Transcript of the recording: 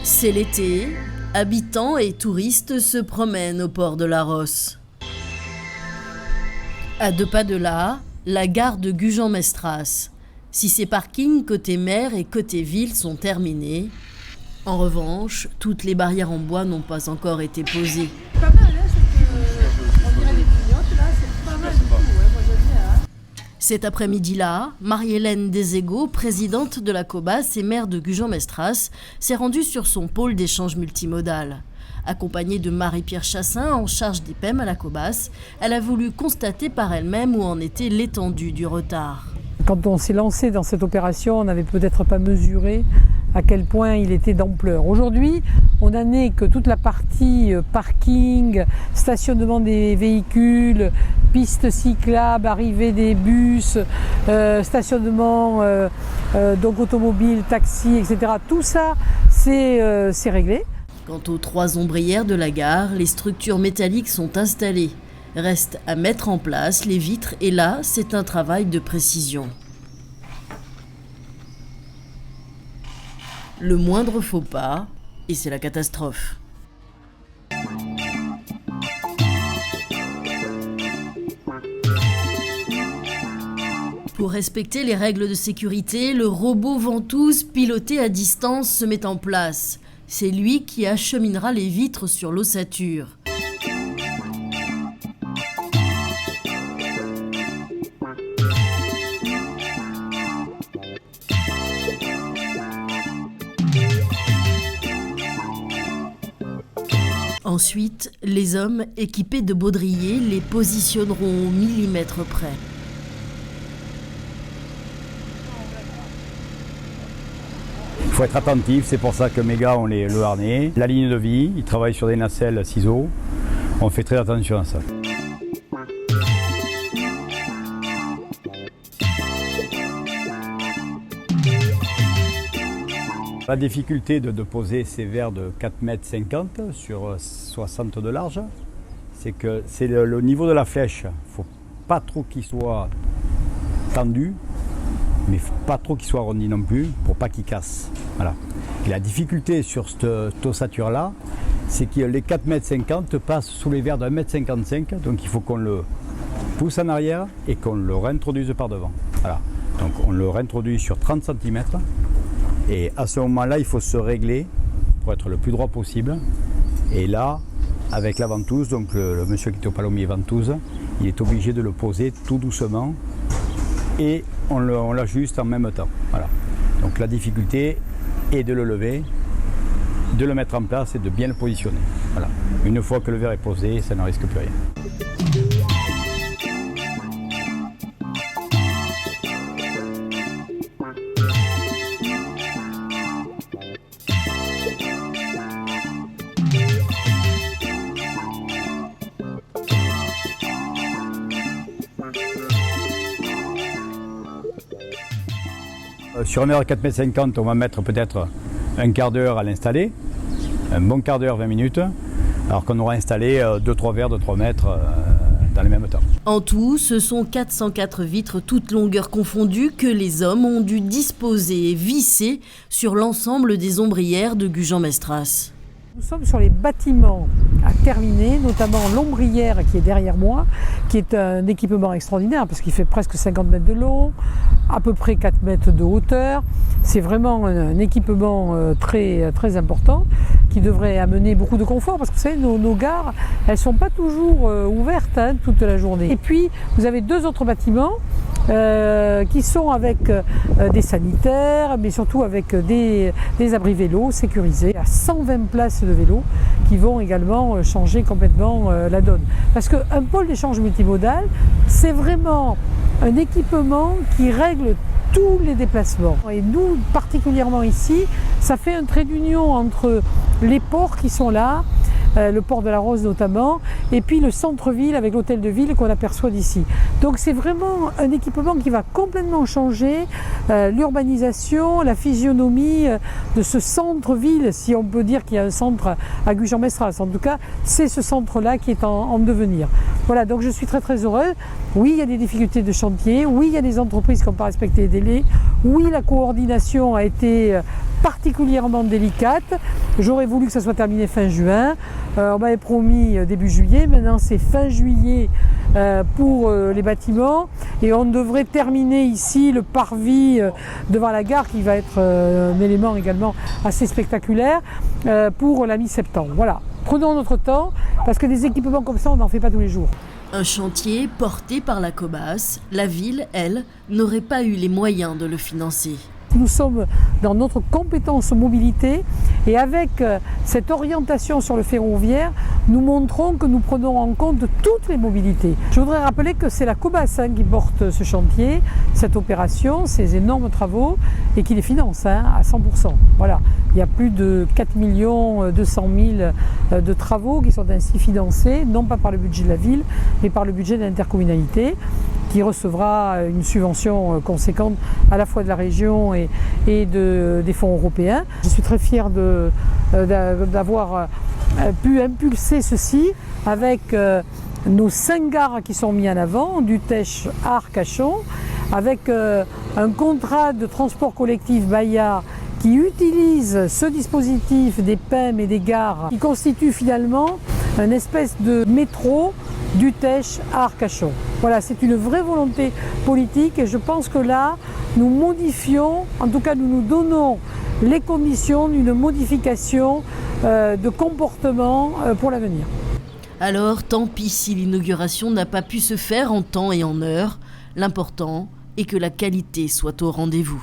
C'est l'été, habitants et touristes se promènent au port de la Rosse. À 2 pas de là, la gare de Gujan-Mestras. Si ses parkings côté mer et côté ville sont terminés, en revanche, toutes les barrières en bois n'ont pas encore été posées. Pas mal, hein, on dirait des clignotes, là, c'est pas mal du tout, ouais, moi j'aime bien. Hein. Cet après-midi-là, Marie-Hélène Desego, présidente de la Cobas et maire de Gujan-Mestras, s'est rendue sur son pôle d'échange multimodal. Accompagnée de Marie-Pierre Chassin, en charge des PEM à la Cobas, elle a voulu constater par elle-même où en était l'étendue du retard. Quand on s'est lancé dans cette opération, on n'avait peut-être pas mesuré à quel point il était d'ampleur. Aujourd'hui, on n'en est que toute la partie parking, stationnement des véhicules, pistes cyclables, arrivée des bus, stationnement donc automobile, taxi, etc. Tout ça, c'est réglé. Quant aux 3 ombrières de la gare, les structures métalliques sont installées. Reste à mettre en place les vitres et là, c'est un travail de précision. Le moindre faux pas, et c'est la catastrophe. Pour respecter les règles de sécurité, le robot ventouse piloté à distance se met en place. C'est lui qui acheminera les vitres sur l'ossature. Ensuite, les hommes équipés de baudriers les positionneront au millimètre près. Il faut être attentif, c'est pour ça que mes gars ont le harnais. La ligne de vie, ils travaillent sur des nacelles ciseaux. On fait très attention à ça. La difficulté de poser ces verres de 4,50 m sur 60 de large, c'est que c'est le niveau de la flèche. Il ne faut pas trop qu'il soit tendu, mais pas trop qu'il soit arrondi non plus, pour pas qu'il casse. Voilà. Et la difficulté sur cette ossature-là, c'est que les 4,50 m passent sous les verres de 1,55 m, donc il faut qu'on le pousse en arrière et qu'on le réintroduise par devant. Voilà. Donc on le réintroduit sur 30 cm. Et à ce moment-là, il faut se régler pour être le plus droit possible. Et là, avec la ventouse, donc le monsieur qui est au palomier ventouse, il est obligé de le poser tout doucement et on l'ajuste en même temps. Voilà. Donc la difficulté est de le lever, de le mettre en place et de bien le positionner. Voilà. Une fois que le verre est posé, ça ne risque plus rien. Sur un verre de 4,50 m, on va mettre peut-être un quart d'heure à l'installer, un bon quart d'heure, 20 minutes, alors qu'on aura installé 2-3 verres de 3 mètres dans les mêmes temps. En tout, ce sont 404 vitres toutes longueurs confondues que les hommes ont dû disposer et visser sur l'ensemble des ombrières de Gujan-Mestras. Nous sommes sur les bâtiments à terminer, notamment l'ombrière qui est derrière moi, qui est un équipement extraordinaire parce qu'il fait presque 50 mètres de long, à peu près 4 mètres de hauteur. C'est vraiment un équipement très, très important qui devrait amener beaucoup de confort parce que vous savez, nos gares, elles ne sont pas toujours ouvertes toute la journée. Et puis, vous avez 2 autres bâtiments qui sont avec des sanitaires, mais surtout avec des abris vélos sécurisés à 120 places de vélos qui vont également changer complètement la donne. Parce qu'un pôle d'échange multimodal, c'est vraiment un équipement qui règle tous les déplacements. Et nous, particulièrement ici, ça fait un trait d'union entre les ports qui sont là, le port de la Rosse notamment, et puis le centre-ville avec l'hôtel de ville qu'on aperçoit d'ici. Donc c'est vraiment un équipement qui va complètement changer l'urbanisation, la physionomie de ce centre-ville, si on peut dire qu'il y a un centre à Gujan-Mestras. En tout cas, c'est ce centre-là qui est en devenir. Voilà, donc je suis très très heureuse. Oui, il y a des difficultés de chantier, oui, il y a des entreprises qui n'ont pas respecté les délais, oui, la coordination a été particulièrement délicate. J'aurais voulu que ça soit terminé fin juin. On m'avait promis début juillet, maintenant c'est fin juillet pour les bâtiments et on devrait terminer ici le parvis devant la gare qui va être un élément également assez spectaculaire pour la mi-septembre. Voilà, prenons notre temps parce que des équipements comme ça on n'en fait pas tous les jours. Un chantier porté par la Cobas, la ville, elle, n'aurait pas eu les moyens de le financer. Nous sommes dans notre compétence mobilité et avec cette orientation sur le ferroviaire, nous montrons que nous prenons en compte toutes les mobilités. Je voudrais rappeler que c'est la Cobas qui porte ce chantier, cette opération, ces énormes travaux et qui les finance à 100%. Voilà. Il y a plus de 4 200 000 de travaux qui sont ainsi financés, non pas par le budget de la ville, mais par le budget de l'intercommunalité, qui recevra une subvention conséquente à la fois de la région et des fonds européens. Je suis très fière d'avoir pu impulser ceci avec nos 5 gares qui sont mis en avant, Dutèche, Arcachon, avec un contrat de transport collectif Bayard qui utilise ce dispositif des PEM et des gares qui constitue finalement une espèce de métro Dutèche à Arcachon. Voilà, c'est une vraie volonté politique et je pense que là, nous modifions, en tout cas nous nous donnons les conditions d'une modification de comportement pour l'avenir. Alors, tant pis si l'inauguration n'a pas pu se faire en temps et en heure, l'important est que la qualité soit au rendez-vous.